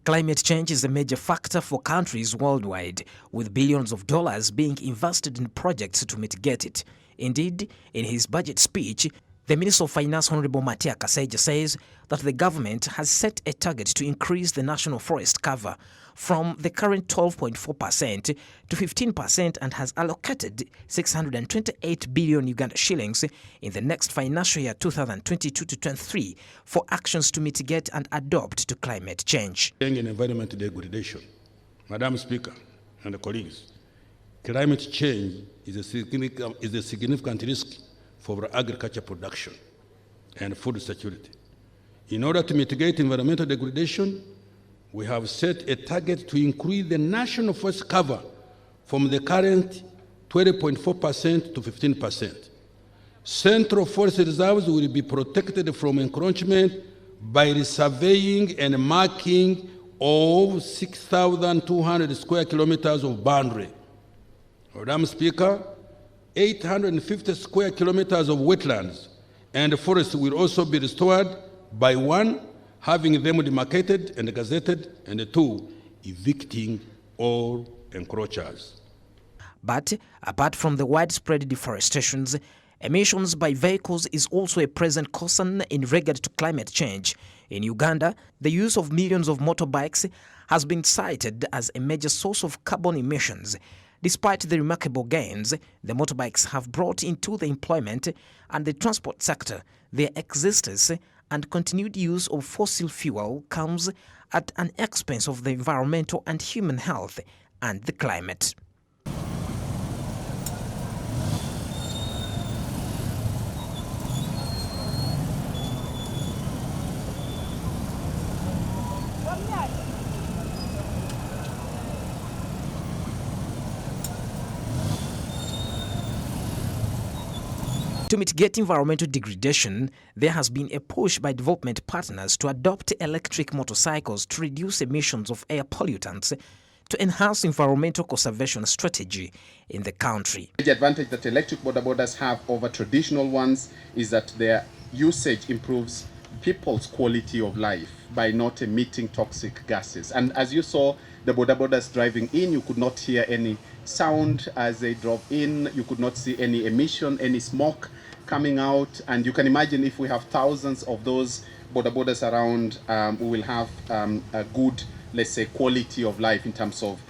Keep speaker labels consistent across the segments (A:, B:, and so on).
A: Climate change is a major factor for countries worldwide, with billions of dollars being invested in projects to mitigate it. Indeed, in his budget speech, the Minister of Finance, Honorable Matia Kasaija, says that the government has set a target to increase the national forest cover from the current 12.4% to 15% and has allocated 628 billion Uganda shillings in the next financial year 2022-23 for actions to mitigate and adapt to climate change.
B: In environment degradation, Madam Speaker and colleagues, climate change is a significant risk for agriculture production and food security. In order to mitigate environmental degradation, we have set a target to increase the national forest cover from the current 20.4% to 15%. Central forest reserves will be protected from encroachment by resurveying and marking of 6,200 square kilometers of boundary. Madam Speaker, 850 square kilometers of wetlands and forests will also be restored by one, having them demarcated and gazetted, and two, evicting all encroachers.
A: But apart from the widespread deforestations, emissions by vehicles is also a present concern in regard to climate change. In Uganda, the use of millions of motorbikes has been cited as a major source of carbon emissions. Despite the remarkable gains the motorbikes have brought into the employment and the transport sector, their existence and continued use of fossil fuel comes at an expense of the environmental and human health and the climate. To mitigate environmental degradation, there has been a push by development partners to adopt electric motorcycles to reduce emissions of air pollutants to enhance environmental conservation strategy in the country.
C: The advantage that electric bodabodas have over traditional ones is that their usage improves people's quality of life by not emitting toxic gases. And as you saw, the bodabodas driving in, you could not hear any sound as they drove in. You could not see any emission, any smoke coming out. And you can imagine if we have thousands of those bodabodas around, we will have a good, let's say, quality of life in terms of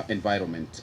C: environment.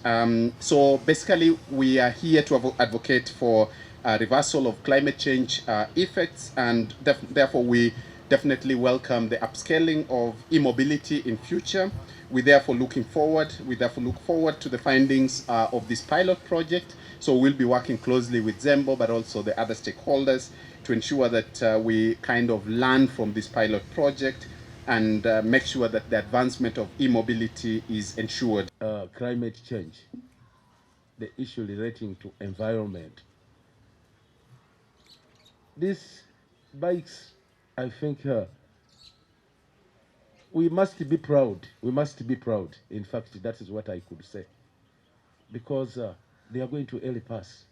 C: So basically, we are here to advocate for reversal of climate change effects, and therefore we definitely welcome the upscaling of e-mobility in future. We therefore look forward to the findings of this pilot project. So we'll be working closely with Zembo, but also the other stakeholders to ensure that we kind of learn from this pilot project and make sure that the advancement of e-mobility is ensured.
D: Climate change, the issue relating to environment. These bikes, I think we must be proud. We must be proud. In fact, that is what I could say. Because they are going to help us.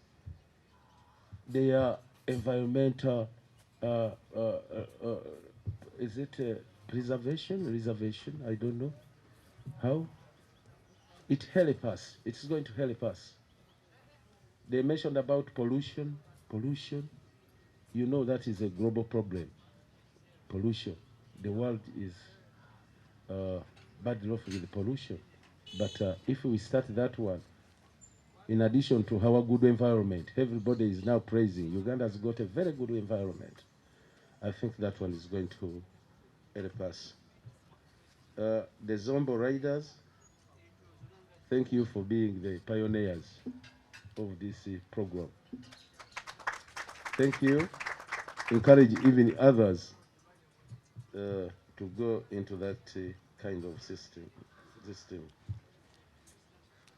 D: They are environmental, is it reservation? I don't know. How? It helps us. It's going to help us. They mentioned about pollution. You know that is a global problem. Pollution. The world is badly off with pollution. But if we start that one, in addition to our good environment, everybody is now praising. Uganda's got a very good environment. I think that one is going to help us. The Zombo Riders, thank you for being the pioneers of this program. Thank you. Encourage even others to go into that kind of system.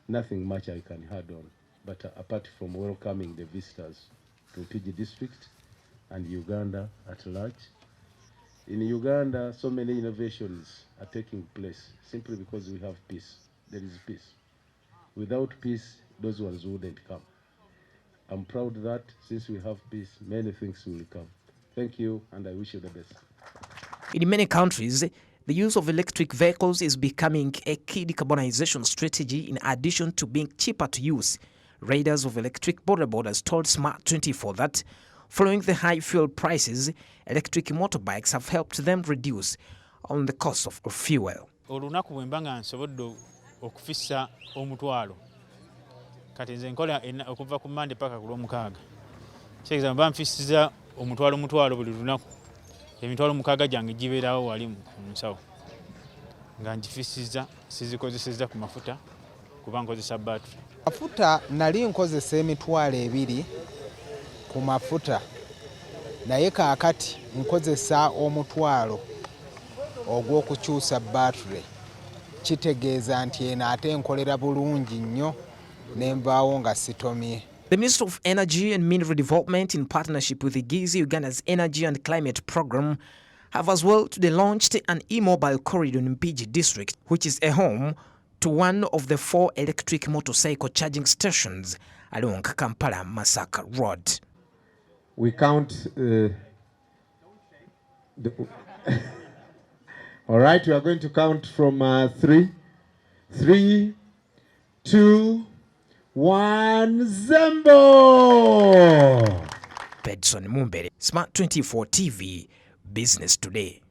D: Nothing much I can add on, but apart from welcoming the visitors to PG district and Uganda at large. In Uganda, so many innovations are taking place simply because we have peace. There is peace. Without peace, those ones wouldn't come. I'm proud that since we have peace, many things will come. Thank you, and I wish you the best.
A: In many countries, The use of electric vehicles is becoming a key decarbonization strategy in addition to being cheaper to use. Riders of electric bodabodas told Smart24 that following the high fuel prices, electric motorbikes have helped them reduce on the cost of fuel.
E: Olunaku bwembanga nsobodde okufissa omutwalo kati nze nkola okuva ku Monday paka ku Lwomukaaga kyegeza mba nfisiza omutwalo buli lunaku emitwalo mukaaga gyange gibeerawo wali mu nsawo nga ngifisiza sizikozeseza ku mafuta kuba nkozesa battery.
F: Mafuta nali nkozesa emitwalo 2 ku mafuta naye kaakati nkozesa omutwalo ogw'okukyusa battery. Kitegeeza nti eno ate nkolera bulungi nnyo n'embaawo nga sitomye.
A: The Ministry of Energy and Mineral Development, in partnership with the Gizi, Uganda's Energy and Climate Program, have as well today launched an e-mobile corridor in Mpigi district, which is a home to one of the 4 electric motorcycle charging stations along Kampala-Masaka Road.
G: We count all right, we are going to count from 3. 3, 2, 1, Zembo!
A: Pedson Mumbere, Smart24 TV, Business Today.